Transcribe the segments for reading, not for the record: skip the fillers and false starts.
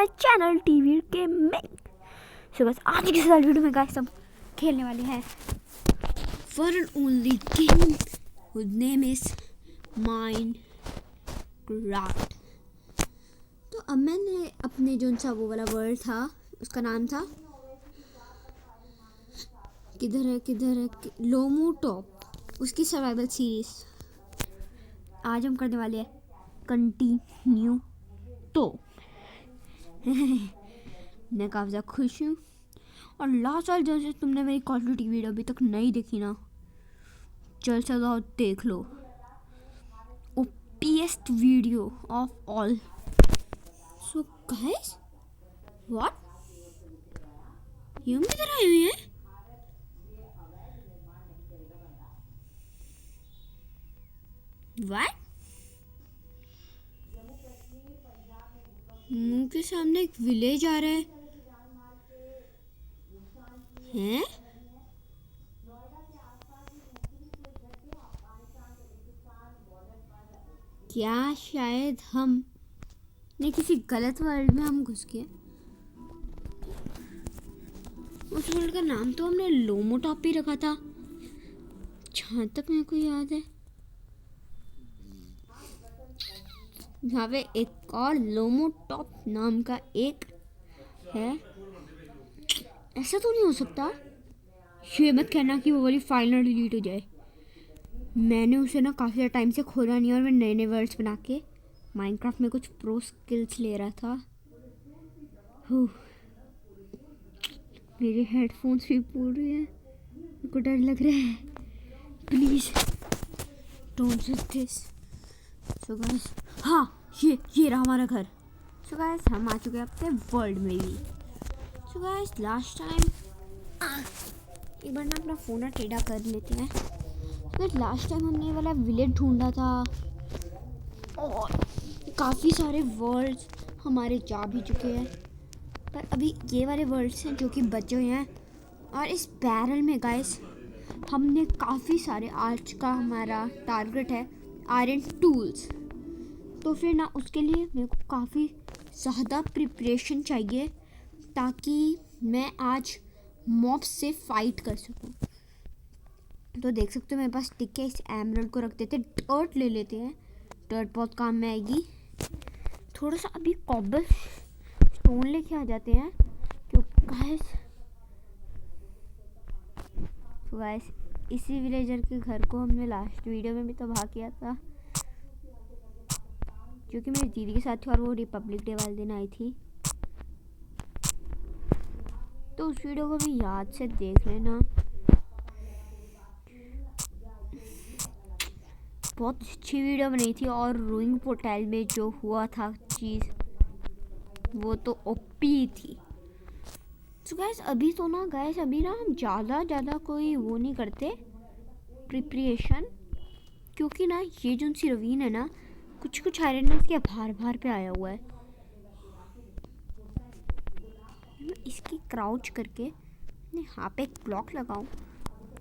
My channel TV gaming. So guys आज की इस वीडियो में गाइस हम खेलने वाले हैं one and only game whose name is Minecraft. तो अब मैंने अपने जो सा वो वाला वर्ल्ड था उसका नाम था किधर है लोमो टॉप, उसकी सर्वाइवल सीरीज आज हम करने वाले हैं कंटिन्यू। तो मैं काफ़ी ज़्यादा खुश हूँ। और लास्ट साल जैसे तुमने मेरी कॉल ऑफ ड्यूटी वीडियो अभी तक नहीं देखी ना, चल चलो देख लो। ओपीएस्ट video of all. So guys what, ये हम किधर आए हुए हैं? व्हाट, मुंह के सामने एक विलेज आ रहा है हैं? क्या शायद हम ने किसी गलत वर्ल्ड में हम घुस गए? उस वर्ल्ड का नाम तो हमने लोमो टॉप ही रखा था जहाँ तक मेरे को याद है। यहाँ पे एक और लोमो टॉप नाम का एक है। ऐसा तो नहीं हो सकता, ये मत कहना कि वो वाली फाइनल डिलीट हो जाए। मैंने उसे ना काफ़ी टाइम से खोला नहीं और मैं नए नए वर्ड्स बना के माइनक्राफ्ट में कुछ प्रो स्किल्स ले रहा था। मेरे हेडफोन्स भी पूर रहे हैं, मेरे को डर लग रहा है। Please don't do this. So guys, हाँ ये रहा हमारा घर। सो गाइस हम आ चुके हैं अपने वर्ल्ड में भी। सो गाइस लास्ट टाइम एक बार ना अपना फ़ोन टेढ़ा कर लेते हैं। तो लास्ट टाइम हमने ये वाला विलेज ढूंढा था और काफ़ी सारे वर्ल्ड्स हमारे जा भी चुके हैं, पर अभी ये वाले वर्ल्ड्स हैं जो कि बचे हुए हैं। और इस बैरल में गाइस हमने काफ़ी सारे, आज का हमारा टारगेट है आयरन टूल्स। तो फिर ना उसके लिए मेरे को काफ़ी ज़्यादा प्रिपरेशन चाहिए ताकि मैं आज मॉब्स से फाइट कर सकूं। तो देख सकते हो मेरे पास टिक है, इस एमरल्ड को रख देते, डर्ट ले लेते हैं, डर्ट बहुत काम में आएगी। थोड़ा सा अभी कॉबल स्टोन लेके आ जाते हैं क्योंकि गाइस इसी विलेजर के घर को हमने लास्ट वीडियो में भी तबाह किया था, क्योंकि मेरी दीदी के साथ थी और वो रिपब्लिक डे वाले दिन आई थी। तो उस वीडियो को भी याद से देख लेना, बहुत अच्छी वीडियो बनी थी। और रूइंग पोर्टल में जो हुआ था चीज़ वो तो ओपी थी। तो गाइस अभी तो ना अभी ना हम ज़्यादा कोई वो नहीं करते प्रिपरेशन, क्योंकि ना ये जो सी रवीन है ना, कुछ आयरन ना इसके भार पे आया हुआ है। इसकी क्राउच करके यहाँ पे एक ब्लॉक लगाऊं,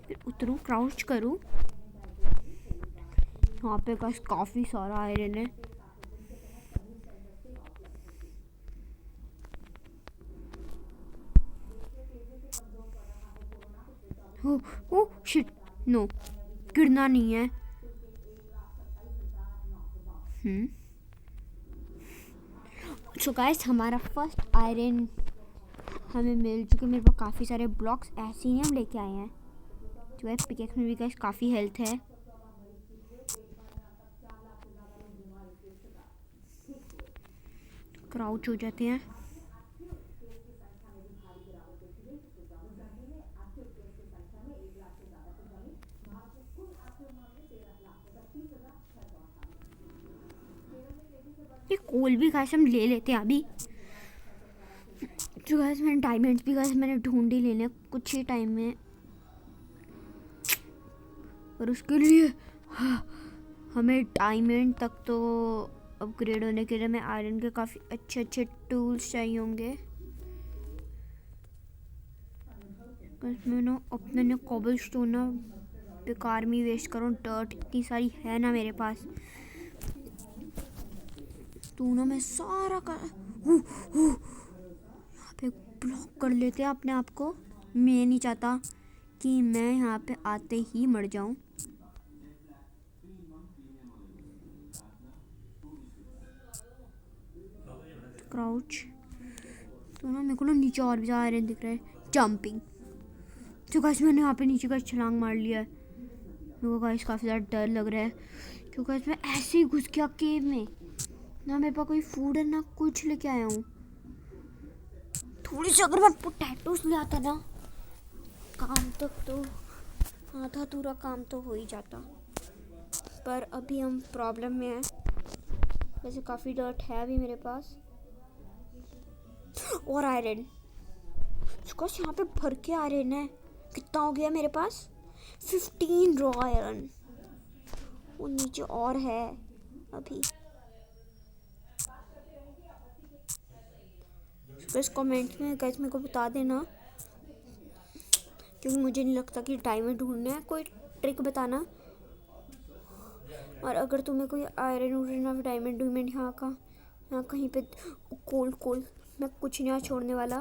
फिर उतरूं, क्राउच करूं। यहाँ पे काफ़ी सारा आयरन है। ओह शिट, नो गिरना नहीं है। सो गाइस हमारा फर्स्ट आयरन हमें मिल चुके। मेरे पास काफ़ी सारे ब्लॉक्स ऐसे ही हम लेके आए हैं। जो है पिकेक्स में भी गाइस काफ़ी हेल्थ है। क्राउच हो जाते हैं। ये कोल भी गाइस हम ले लेते हैं अभी। जो गाइस मैंने डायमंड्स भी गाइस मैंने ढूंढ ही लेने कुछ ही टाइम में। और उसके लिए हमें डायमंड तक तो अपग्रेड होने के लिए हमें आयरन के काफ़ी अच्छे टूल्स चाहिए होंगे। मैं ना अपने ने कॉबल स्टोन ना बेकार में वेस्ट करूँ, डर्ट इतनी सारी है ना मेरे पास। तो ना मैं सारा कर लेते हैं अपने आप को। मैं नहीं चाहता कि मैं यहाँ पे आते ही मर जाऊँ। क्राउच। तो ना मेरे को ना नीचे और भी ज़्यादा आयरन दिख रहा है। जंपिंग। तो गाइस मैंने यहाँ पे नीचे का छलांग मार लिया है। मेरे को गाइस काफ़ी ज़्यादा डर लग रहा है क्योंकि गाइस मैं ऐसे ही घुस गया केव में। ना मेरे पास कोई फूड है ना कुछ लेके आया हूँ। थोड़ी सी अगर मैं पोटैटोस ले आता ना, काम तक तो आधा पूरा काम तो हो ही जाता। पर अभी हम प्रॉब्लम में हैं। वैसे काफ़ी डर्ट है अभी मेरे पास और आयरन। यहाँ पे भर के आयरन है। कितना हो गया मेरे पास? 15 रॉ आयरन। वो नीचे और है अभी। बस कमेंट में गाइस मेरे को बता देना, क्योंकि मुझे नहीं लगता कि डायमंड ढूंढना है। कोई ट्रिक बताना। और अगर तुम्हें कोई आयरन ढूंढना डायमंड यहाँ कहीं पे कोल मैं कुछ नहीं छोड़ने वाला,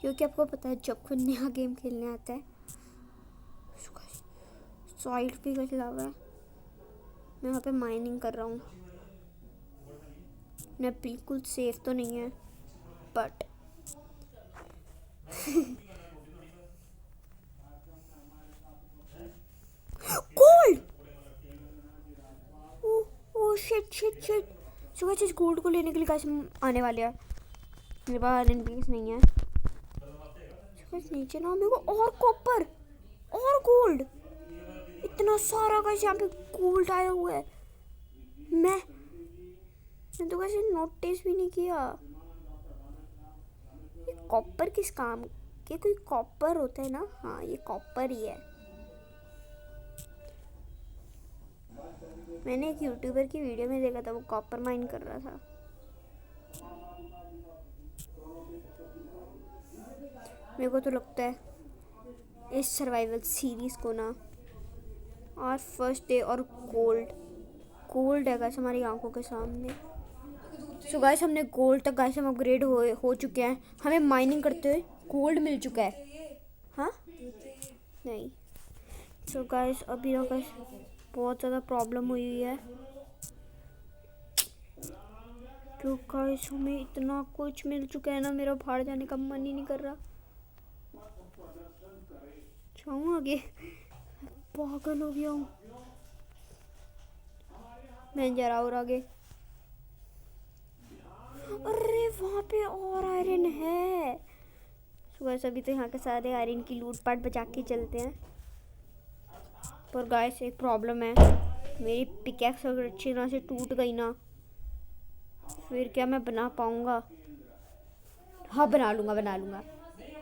क्योंकि आपको पता है जब कोई नया गेम खेलने आता है साइड पे कुछ लगा है। मैं यहाँ पे माइनिंग कर रहा हूँ। मैं बिल्कुल सेफ तो नहीं है but gold. Oh shit shit shit. सुबह इस गोल्ड को लेने के लिए गाइस आने वाले हैं। मेरे पास आयरन पीस नहीं है। नीचे ना मेरे को और कॉपर और गोल्ड, इतना सारा गाइस यहाँ पे गोल्ड आया हुआ है। मैं तो वैसे नोटिस भी नहीं किया। ये कॉपर किस काम के? कोई कॉपर होता है ना? हाँ ये कॉपर ही है। मैंने एक यूट्यूबर की वीडियो में देखा था, वो कॉपर माइन कर रहा था। मेरे को तो लगता है इस सर्वाइवल सीरीज को ना आज फर्स्ट डे और गोल्ड है गाइस हमारी आंखों के सामने। सो गाइस हमने गोल्ड तक गाइस हम अपग्रेड हो चुके हैं। हमें माइनिंग करते हुए गोल्ड मिल चुका है। हाँ नहीं। सो गाइस अभी ना गाइस बहुत ज़्यादा प्रॉब्लम हुई है, क्योंकि गाइस हमें इतना कुछ मिल चुका है ना, मेरा बाहर जाने का मन ही नहीं कर रहा। जाऊँ आगे? पागल हो गया हूँ मैं। जरा और आगे। अरे वहाँ पे और आयरन है। सुबह सभी तो यहाँ के सारे आयरन की लूटपाट बचा के चलते हैं। पर गाइस एक प्रॉब्लम है, मेरी पिकैक्स अगर अच्छी तरह से टूट गई ना, फिर क्या मैं बना पाऊँगा? हाँ बना लूँगा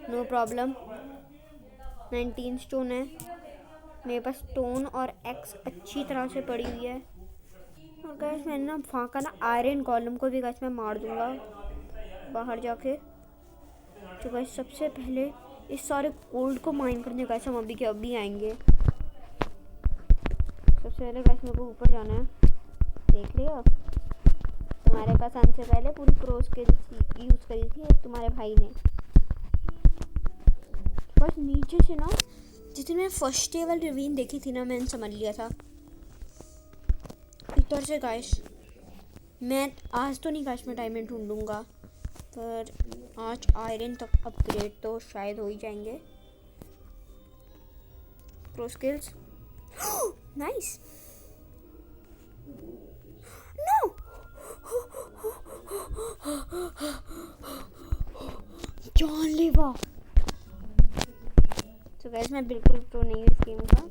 नो प्रॉब्लम। 19 स्टोन है मेरे पास। स्टोन और एक्स अच्छी तरह से पड़ी हुई है। और गैस मैंने ना वहाँ का ना आयरन कॉलम को भी गैस मैं मार दूँगा बाहर जाके। तो गैस सबसे पहले इस सारे गोल्ड को माइन करने गैस हम अभी के अभी आएंगे। सबसे पहले गैस मेरे को ऊपर जाना है। देख रहे हो तुम्हारे पास आने से पहले पूरी प्रो स्किल्स यूज़ करी थी तुम्हारे भाई ने। बस नीचे से ना जितने मैंने फर्स्ट डे वाली रिवीन देखी थी ना, मैंने समझ लिया था इधर से गाइस। मैं आज तो नहीं गाइस मैं डायमंड ढूंढूंगा, पर आज आयरन तक अपग्रेड तो शायद हो ही जाएंगे। Pro skills nice. नो जानलेवा। तो गाइस मैं बिल्कुल प्रो नहीं हूँ इस गेम का।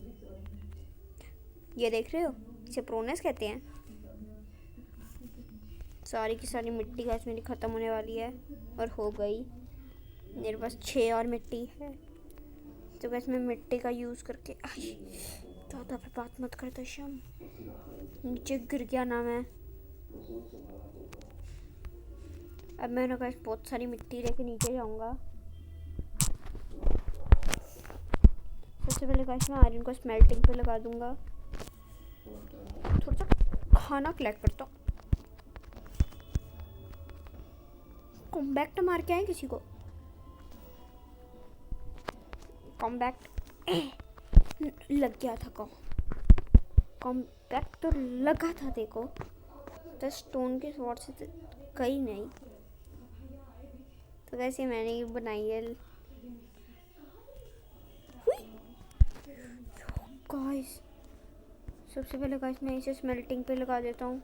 ये देख रहे हो, इसे प्रोनेस कहते हैं। सारी की सारी मिट्टी गाइस मेरी ख़त्म होने वाली है और हो गई। मेरे पास 6 और मिट्टी है। तो गाइस मैं मिट्टी का यूज़ करके ज़्यादा पे बात मत करते शम। नीचे गिर गया ना मैं। अब मैं ना गाइस बहुत सारी मिट्टी लेके नीचे जाऊँगा। सबसे पहले गाइस मैं आयरन को स्मेल्टिंग पे लगा दूंगा। थोड़ा सा खाना कलेक्ट करता हूँ। कॉम्बैक्ट मार के आए किसी को। कॉम्पैक्ट लग गया था कॉम्पैक्ट तो लगा था देखो, तो स्टोन के स्वॉर्ड से तो कहीं नहीं। तो वैसे मैंने ये बनाई है। गाइस सबसे पहले गाइस मैं इसे स्मेल्टिंग पे लगा देता हूँ,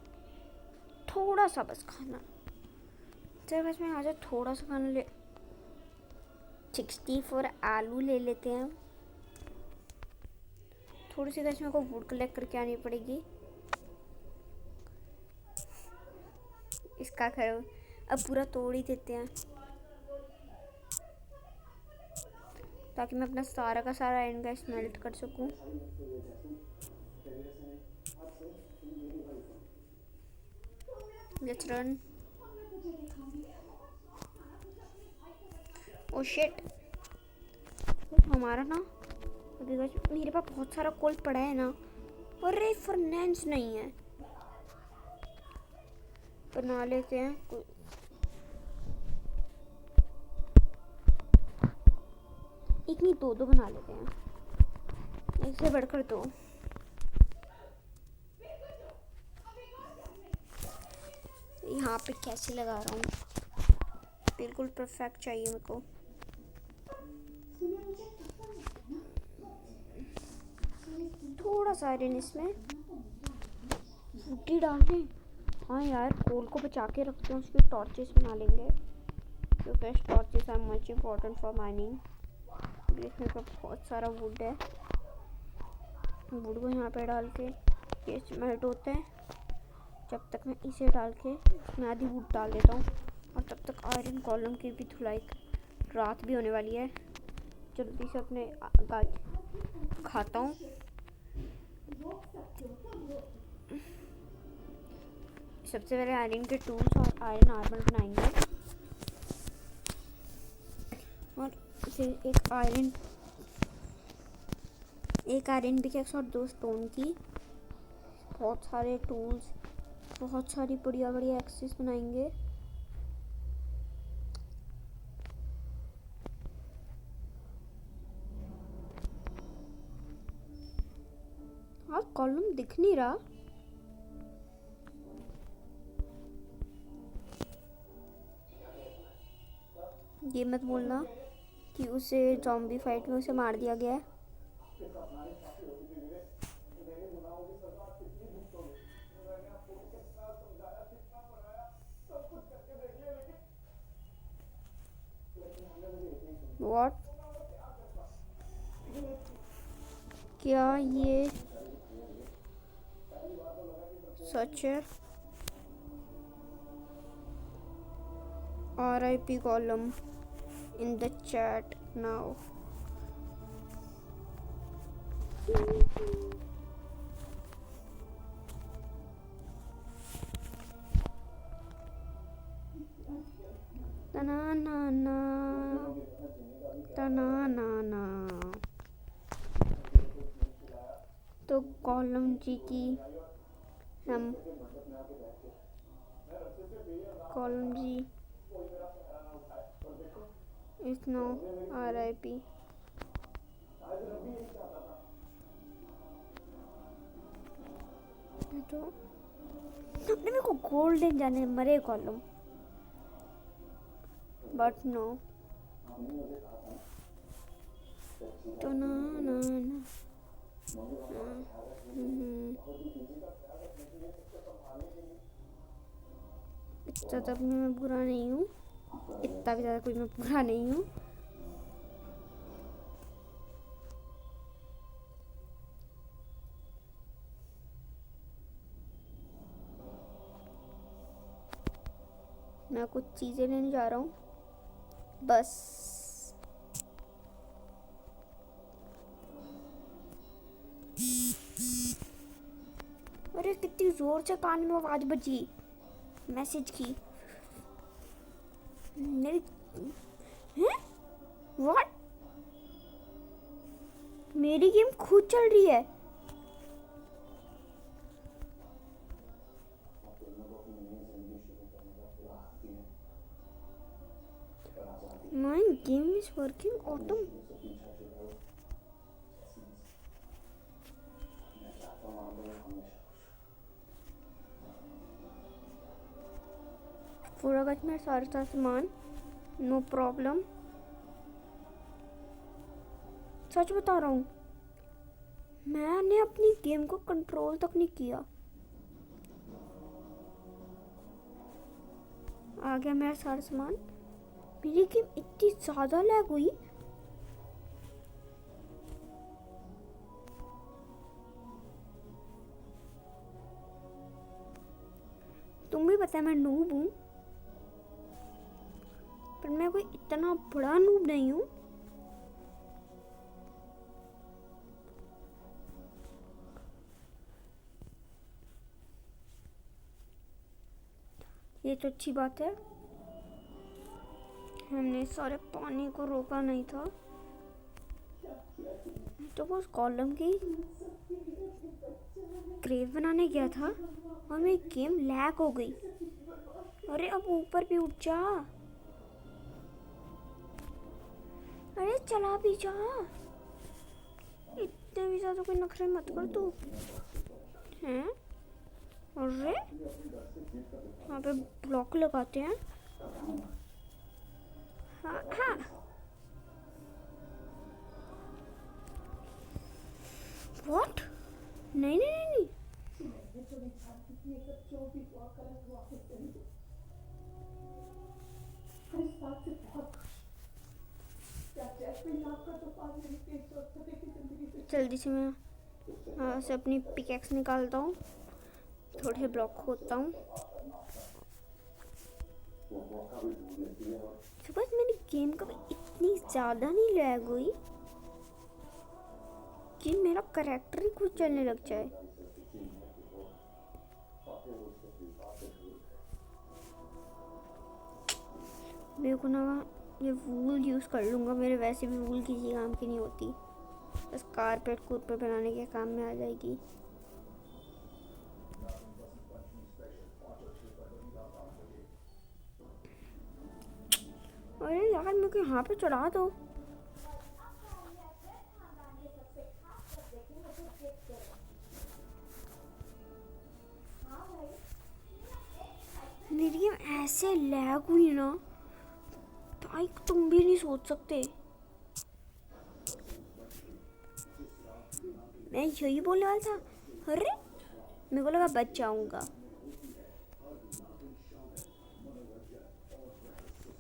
थोड़ा सा बस खाना। चलो गाइस मैं आज थोड़ा सा खाना ले 64 आलू ले लेते हैं। थोड़ी सी गाइस मेरे को वुड कलेक्ट करके आनी पड़ेगी। इसका घर अब पूरा तोड़ ही देते हैं, ताकि मैं अपना सारा का सारा आयरन गैस मेल्ट कर सकूं। Let's run. ओ शिट, हमारा ना अभी मेरे पास बहुत सारा कोल पड़ा है ना, अरे फर्नेंस नहीं है। बना लेते हैं एक नहीं दो बना लेते हैं, एक से बढ़कर दो। यहाँ पे कैसे लगा रहा हूँ, बिल्कुल परफेक्ट चाहिए मेरे को। थोड़ा सा आयरन इसमें फूटी डाल दें। हाँ यार कोल को बचा के रखते हैं, उसकी टॉर्चेस बना लेंगे, क्योंकि torches are much important for mining. इसमें तो बहुत सारा वुड है, वुड को यहाँ पे डाल के ये स्मेल्ट होता है। जब तक मैं इसे डाल के इसमें आधी वुड डाल देता हूँ, और तब तक आयरन कॉलम की भी धुलाई, रात भी होने वाली है। जल्दी से अपने गाय खाता हूँ। सबसे पहले आयरन के टूल्स और आयरन आर्मर बनाएंगे, और फिर एक आयरन पिकैक्स और 2 स्टोन की, बहुत सारे टूल्स, बहुत सारी बढ़िया बढ़िया एक्सेस बनाएंगे। हाँ कॉलम दिख नहीं रहा। ये मत बोलना कि उसे ज़ॉम्बी फाइट में उसे मार दिया गया है। What? क्या ये सच है? RIP column in the chat now. तो कॉलम जी की हम कॉलम जी इस नो RIP। तो मेरे को गोल्डन जाने मरे कॉलम, बट नो। तो ना ना ना इतना तक मैं बुरा नहीं हूँ, इतना भी ज़्यादा कोई मैं बुरा नहीं हूँ। मैं कुछ चीज़ें लेने जा रहा हूँ बस। अरे कितनी जोर से कान में आवाज बजी मैसेज की मेरी। हैं? व्हाट? मेरी गेम खुद चल रही है। My game is working autumn. पूरा गज में सारा सामान, नो प्रॉब्लम। सच बता रहा हूँ, मैंने अपनी गेम को कंट्रोल तक नहीं किया। आ गया मेरा सारा सामान। मेरी गेम इतनी ज़्यादा लैग हुई, तुम भी पता है मैं नूब हूँ, पर मैं कोई इतना बड़ा नूब नहीं हूँ। ये तो अच्छी बात है, हमने सारे पानी को रोका नहीं था। तो बस कॉलम की ग्रेव बनाने गया था और मेरी गेम लैग हो गई। अरे अब ऊपर भी उठ जा, अरे चला भी जा, इतने भी ज़्यादा कोई नखरे मत कर तू हैं। अरे यहाँ पे ब्लॉक लगाते हैं। हाँ हाँ, व्हाट? नहीं नहीं नहीं नहीं, जल्दी से मैं यहाँ से अपनी पिकैक्स निकालता हूँ, थोड़े से ब्लॉक खोदता हूँ। तो बस मेरी गेम कभी इतनी ज़्यादा नहीं लैग हुई कि मेरा करैक्टर ही खुद चलने लग जाए। मेरे को ना ये वूल यूज़ कर लूँगा, मेरे वैसे भी वूल किसी काम की नहीं होती, बस कारपेट कूरपेट बनाने के काम में आ जाएगी। अरे यार मेरे को यहाँ पे चढ़ा दो। मेरी गेम ऐसे लैग हुई ना भाई, तुम भी नहीं सोच सकते। मैं यही बोलने वाला था, अरे मेरे को लगा बच जाऊंगा,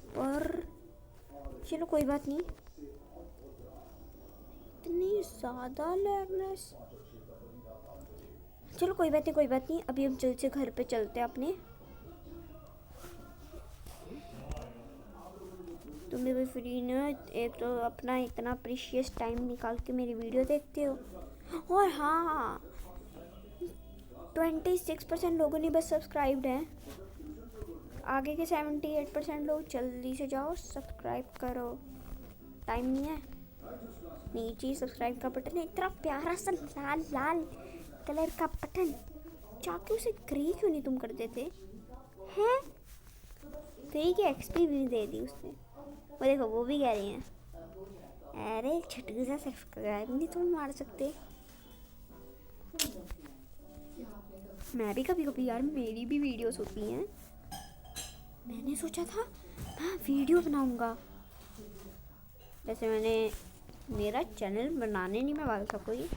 पर चलो कोई बात नहीं। इतनी ज़्यादा लैगनेस, चलो कोई बात नहीं कोई बात नहीं। अभी हम जल्द से घर पे चलते हैं अपने। तुम भी फ्री ना, एक तो अपना इतना प्रीशियस टाइम निकाल के मेरी वीडियो देखते हो। और हाँ, 26% लोगों ने बस सब्सक्राइब्ड हैं, आगे के 78% लोग जल्दी से जाओ सब्सक्राइब करो, टाइम नहीं है। नीचे सब्सक्राइब का बटन है, इतना प्यारा सा लाल लाल कलर का बटन, जाके उसे ग्रे क्यों नहीं तुम कर देते हैं? ग्रे की एक्सपी भी दे दी उसने, वो देखो वो भी कह रही हैं अरे छटके सा सब्सक्राइब नहीं तुम मार सकते। मैं भी कभी कभी यार, मेरी भी वीडियोस होती हैं। मैंने सोचा था मैं वीडियो बनाऊंगा, जैसे मैंने मेरा चैनल बनाने नहीं मैं वाला था कोई,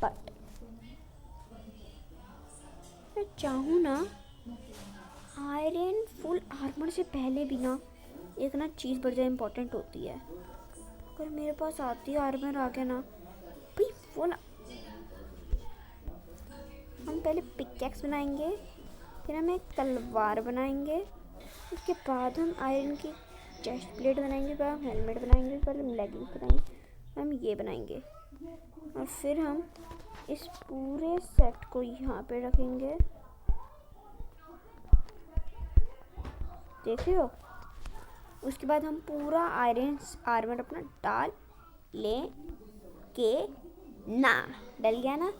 बट मैं चाहूँ ना, आयरन फुल आर्मर से पहले भी ना एक ना चीज़ बड़ी ज़्यादा इम्पोर्टेंट होती है। अगर मेरे पास आती है आर्मर आ गया ना भाई, फुल हम पहले पिकैक्स बनाएंगे, फिर हम एक तलवार बनाएंगे, उसके बाद हम आयरन की चेस्ट प्लेट बनाएंगे, फिर हम हेलमेट बनाएंगे, फिर हम लेगिंग्स बनाएंगे, हम ये बनाएंगे, और फिर हम इस पूरे सेट को यहाँ पे रखेंगे। देख रहे हो? उसके बाद हम पूरा आयरन आर्मर अपना डाल लेंगे ना। डल गया ना?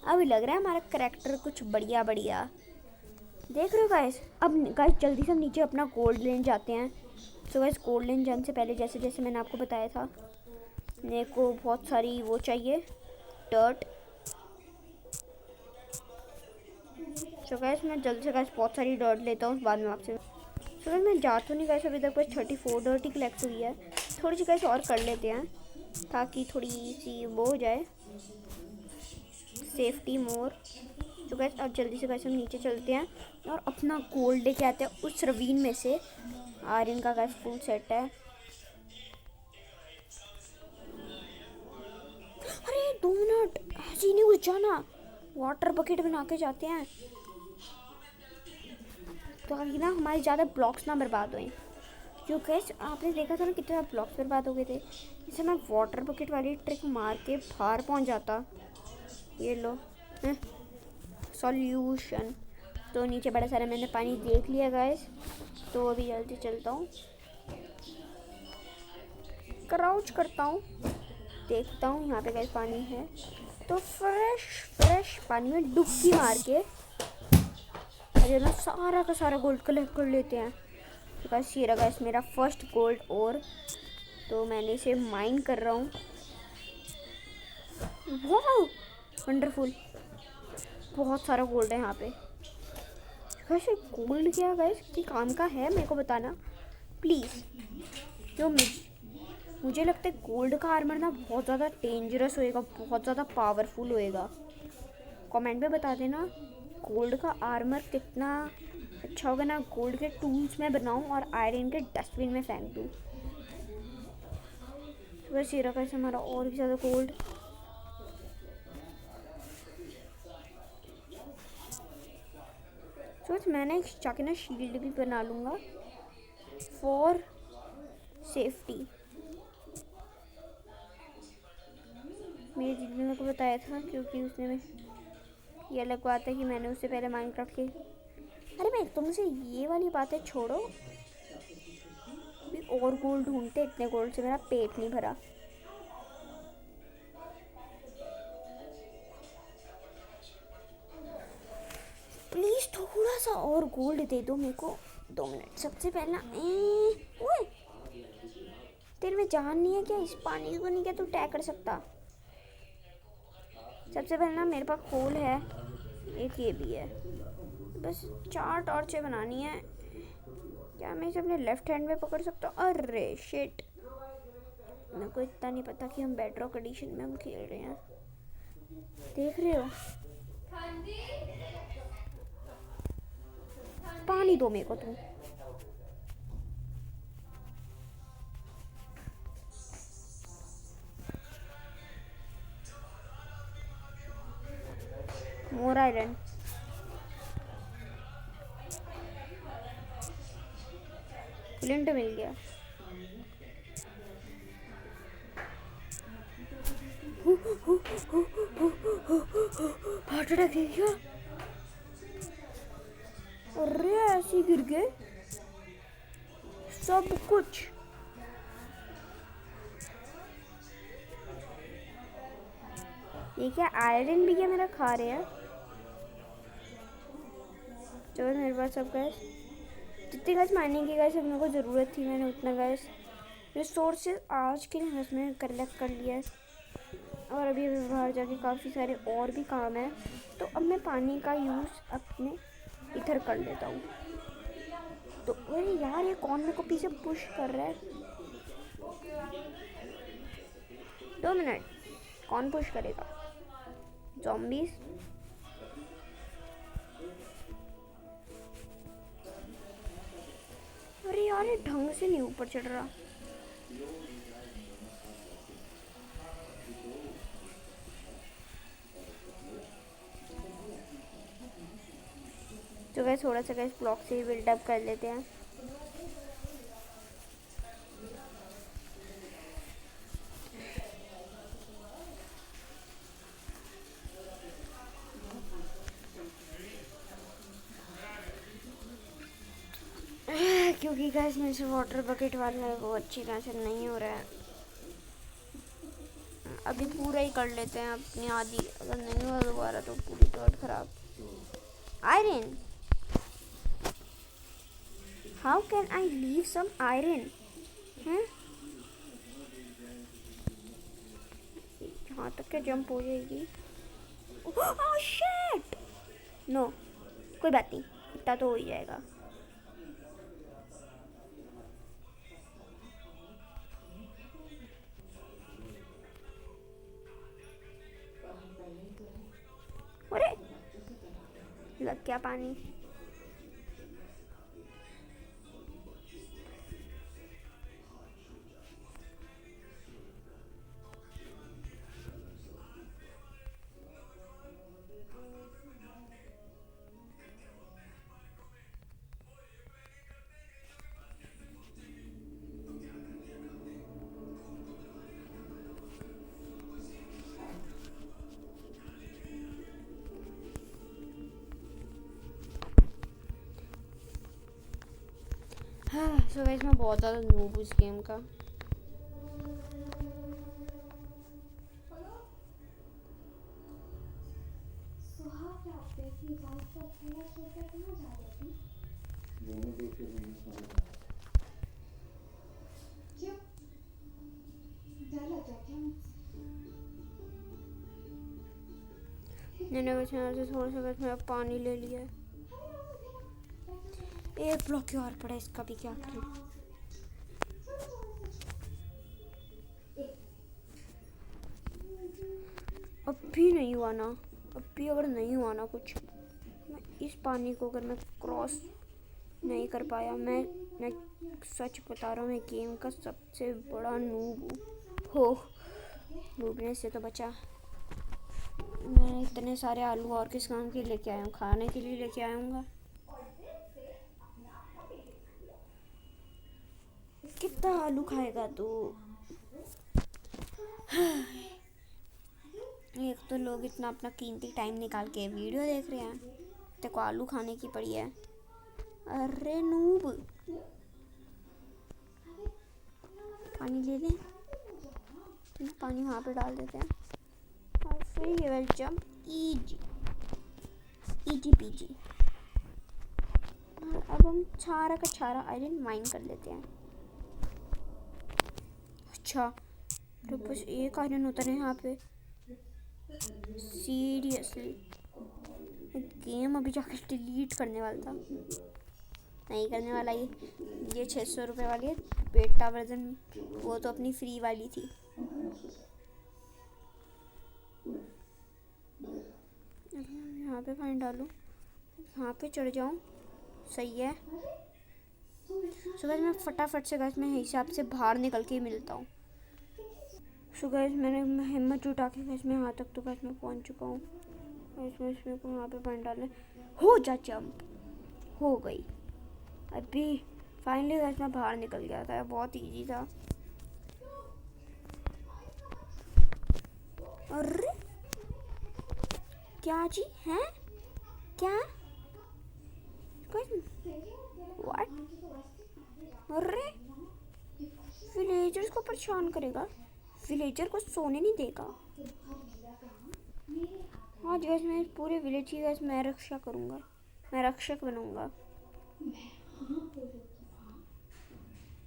अभी लग रहा है हमारा करैक्टर कुछ बढ़िया बढ़िया। देख रहे हो गाइस? अब गाइस जल्दी से हम नीचे अपना गोल्ड लेने जाते हैं। सो गाइस गोल्डन जंग से पहले जैसे जैसे मैंने आपको बताया था, मेरे को बहुत सारी वो चाहिए, डर्ट। सो गाइस मैं जल्दी से गाइस बहुत सारी डर्ट लेता हूँ, बाद में आपसे। सो गाइस मैं जा तो नहीं गाइस, अभी तक बस 34 डर्ट ही कलेक्ट हुई है। थोड़ी सी गाइस और कर लेते हैं ताकि थोड़ी सी वो हो जाए, सेफ्टी मोर। तो गाइस अब जल्दी से गाइस हम नीचे चलते हैं और अपना गोल्ड लेके आते हैं उस रवीन में से। आयरन का गाइस फुल सेट है। अरे 2 मिनट, ऐसे ही नहीं घुस जाना, वाटर बकेट बना के जाते हैं ताकि ना हमारे ज़्यादा ब्लॉक्स ना बर्बाद हों। क्योंकि गाइस आपने देखा था ना कितने ज़्यादा ब्लॉक्स बर्बाद हो गए थे। इसे मैं वाटर बकेट वाली ट्रिक मार के बाहर पहुंच जाता। ये लो सॉल्यूशन। तो नीचे बड़ा सारा मैंने पानी देख लिया गाइस, तो अभी जल्दी चलता हूँ, क्राउच करता हूँ, देखता हूँ यहाँ पे गाइस पानी है तो फ्रेश पानी में डुबकी मार के अरे ना सारा का सारा गोल्ड कलेक्ट कर लेते हैं। तो गाइस ये रहा गाइस मेरा फर्स्ट गोल्ड और, तो मैंने इसे माइन कर रहा हूँ। वाह वंडरफुल, बहुत सारा गोल्ड है यहाँ पे। गाइस गोल्ड क्या गाइस कि काम का है, मेरे को बताना प्लीज़। जो मुझे लगता है गोल्ड का आर्मर ना बहुत ज़्यादा डेंजरस होएगा, बहुत ज़्यादा पावरफुल होएगा। कमेंट में बता देना गोल्ड का आर्मर कितना अच्छा होगा ना। गोल्ड के टूल्स मैं बनाऊं और आयरन के डस्टबिन में फेंक दूँ। बस ये रखा है हमारा और भी ज़्यादा गोल्ड। तो मैंने जाके ना शील्ड भी बना लूँगा फॉर सेफ्टी। मेरी दीदी ने मेरे को बताया था, क्योंकि उसने ये अलग बात है कि मैंने उससे पहले माइनक्राफ्ट के। अरे मैं तुमसे ये वाली बातें छोड़ो, भी और गोल्ड ढूंढते, इतने गोल्ड से मेरा पेट नहीं भरा। प्लीज थोड़ा सा और गोल्ड दे दो मेरे को। 2 मिनट। सबसे पहला ओए तेरे में जान नहीं है क्या, इस पानी को नहीं क्या तू टैग कर सकता। सबसे पहले ना मेरे पास कोल है, एक ये भी है, बस 4 टॉर्चें बनानी है। क्या मैं इसे अपने लेफ्ट हैंड में पकड़ सकता हूँ? अरे शिट, मेरे को इतना नहीं पता कि हम बेडरॉक एडिशन में हम खेल रहे हैं। देख रहे हो, पानी दो मेरे को तुम। मोर आयरन। फ्लिंट मिल गया। हार्ट अटैक है क्या? अरे ऐसे गिर गए सब कुछ। ये क्या आयरन भी क्या मेरा खा रहे हैं? चलो मेरे पास सब गैस, जितनी गैस माइनिंग की गैस मेरे को ज़रूरत थी, मैंने उतना गैस रिसोर्सेज आज के लिए इसमें कलेक्ट कर लिया है। और अभी बाहर जाके काफ़ी सारे और भी काम है, तो अब मैं पानी का यूज़ अपने इधर कर लेता हूँ। तो अरे यार ये कौन मेरे को पीछे पुश कर रहा है? 2 मिनट, कौन पुश करेगा? ज़ॉम्बीज़। अरे यार ये ढंग से नहीं ऊपर चढ़ रहा। तो गैस थोड़ा सा गैस ब्लॉक से ही बिल्डअप कर लेते हैं। क्योंकि गैस मेरे से वाटर बकेट वाला है वो अच्छी तरह से नहीं हो रहा है। अभी पूरा ही कर लेते हैं अपनी आधी, अगर नहीं हुआ दोबारा तो पूरी डॉट खराब। Iron, how can I leave some iron? हैं? यहाँ तक क्या जंप हो जाएगी? Oh shit! नो, कोई बात नहीं, इतना तो हो ही जाएगा। अरे लग गया पानी। हाँ सो गाइस, मैं बहुत ज़्यादा नूब हूँ इस गेम का। मैंने बस यहाँ से थोड़ा सा बस मेरा पानी ले लिया है। एक ब्लॉक की और पड़ा, इसका भी क्या करें। अब भी नहीं हुआ ना, अब भी अगर नहीं हुआ ना कुछ, मैं इस पानी को अगर मैं क्रॉस नहीं कर पाया, मैं सच बता रहा हूँ, मैं गेम का सबसे बड़ा नूब हो। नूबनेस से तो बचा। मैं इतने सारे आलू और किस काम के लेके आया हूँ? खाने के लिए लेके आऊँगा। कितना आलू खाएगा तू? एक तो लोग इतना अपना कीमती टाइम निकाल के वीडियो देख रहे हैं, तेरे को आलू खाने की पड़ी है। अरे नूब, पानी ले लें, पानी वहाँ पे डाल देते हैं और फिर ये will jump easy easy PG. अब हम छारा का छारा आयरन माइन कर लेते हैं। अच्छा तो बस एक आयरन होता है यहाँ पे। सीरियसली गेम अभी जाकर डिलीट करने वाला था, नहीं करने वाला। ये 600 रुपये वाली है बेटा वर्जन, वो तो अपनी फ्री वाली थी। यहाँ पे फाइन डालूं, यहाँ पे चढ़ जाऊँ, सही है। सो गाइस मैं फटाफट से गाइस मैं हिसाब से बाहर निकल के ही मिलता हूँ। सो गाइस मैंने हिम्मत जुटा के गाइस मैं यहाँ तक तो गाइस मैं पहुँच चुका हूँ। इसमें को यहाँ पे फाइन डालने हो जा, जंप हो गई। अभी फाइनली गाइस मैं बाहर निकल गया था, बहुत इजी था। अरे क्या जी है, क्या व्हाट? अरे विलेजर्स को परेशान करेगा, विलेजर को सोने नहीं देगा। आज गाइस मैं पूरे विलेज की गाइस मैं रक्षा करूंगा, मैं रक्षक बनूंगा।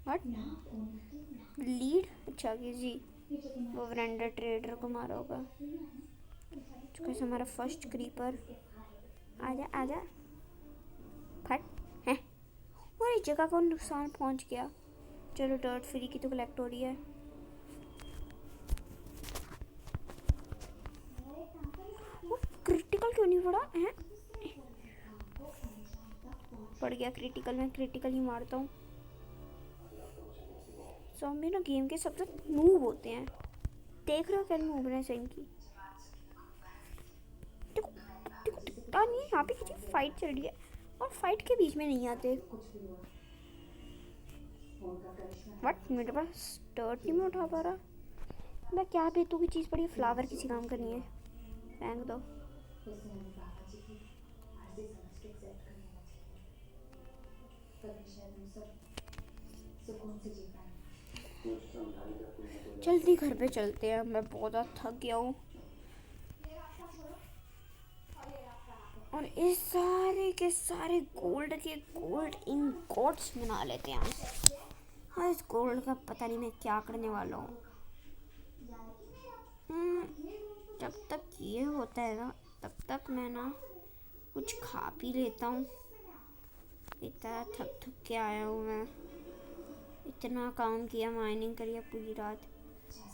What lead? अच्छा किसी वो वेंडर ट्रेडर को मारा होगा। कैसे हमारा फर्स्ट क्रीपर, आजा आजा फट है। और इस जगह को नुकसान पहुंच गया। चलो डर्ट फ्री की तो कलेक्ट हो रही है। वो क्रिटिकल क्यों नहीं पड़ा है? पड़ गया क्रिटिकल, मैं क्रिटिकल ही मारता हूँ। ज़ॉम्बी ना गेम के सबसे नूब होते हैं, देख रहे हो क्या नूबनेस है इनकी। देखो देखो दिखता नहीं है, यहाँ पे किसी फाइट चल रही है और फाइट के बीच में नहीं आते। व्हाट मेरे पास डर्ट नहीं मैं उठा पा रहा। मैं क्या बेतू की चीज़ पड़ी है, फ्लावर किसी काम करनी है, फेंक दो। जल्दी घर पे चलते हैं, मैं बहुत ज़्यादा थक गया हूँ। और इस सारे के सारे गोल्ड के गोल्ड इंगॉट्स बना लेते हैं। हाँ, इस गोल्ड का पता नहीं मैं क्या करने वाला हूँ। जब तक ये होता है ना तब तक मैं ना कुछ खा पी लेता हूँ। इतना थक थक के आया हूँ मैं, इतना काम किया, माइनिंग करी पूरी रात।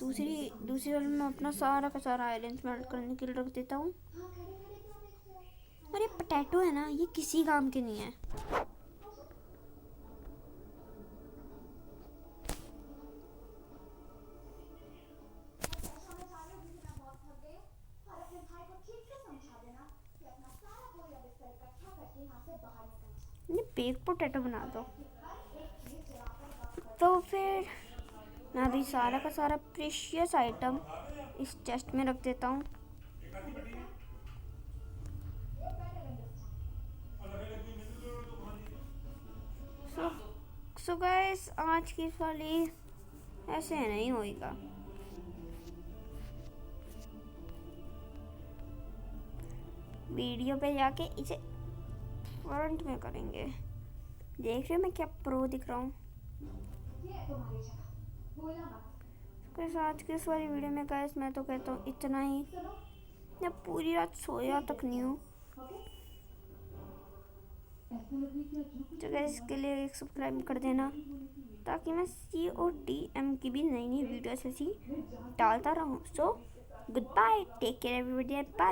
दूसरी वाली में अपना सारा का सारा आयरन स्मेल्ट करने के लिए रख देता हूँ। और ये पोटैटो है ना, ये किसी काम के नहीं है। ये बेक पोटैटो बना दो। तो फिर मैं अभी सारा का सारा प्रेशियस आइटम इस चेस्ट में रख देता हूँ। सो गाइस, आज की वाली ऐसे नहीं होएगा। वीडियो पे जाके इसे फ्रंट में करेंगे। देख रहे हो मैं क्या प्रो दिख रहा हूँ। आज की इस वाली वीडियो में गाइस मैं तो कहता हूँ इतना ही। मैं पूरी रात सोया तक नहीं हूँ। तो गाइस इसके लिए एक सब्सक्राइब कर देना ताकि मैं COTM की भी नई वीडियोस ऐसी डालता रहूँ। So goodbye, take care everybody, bye.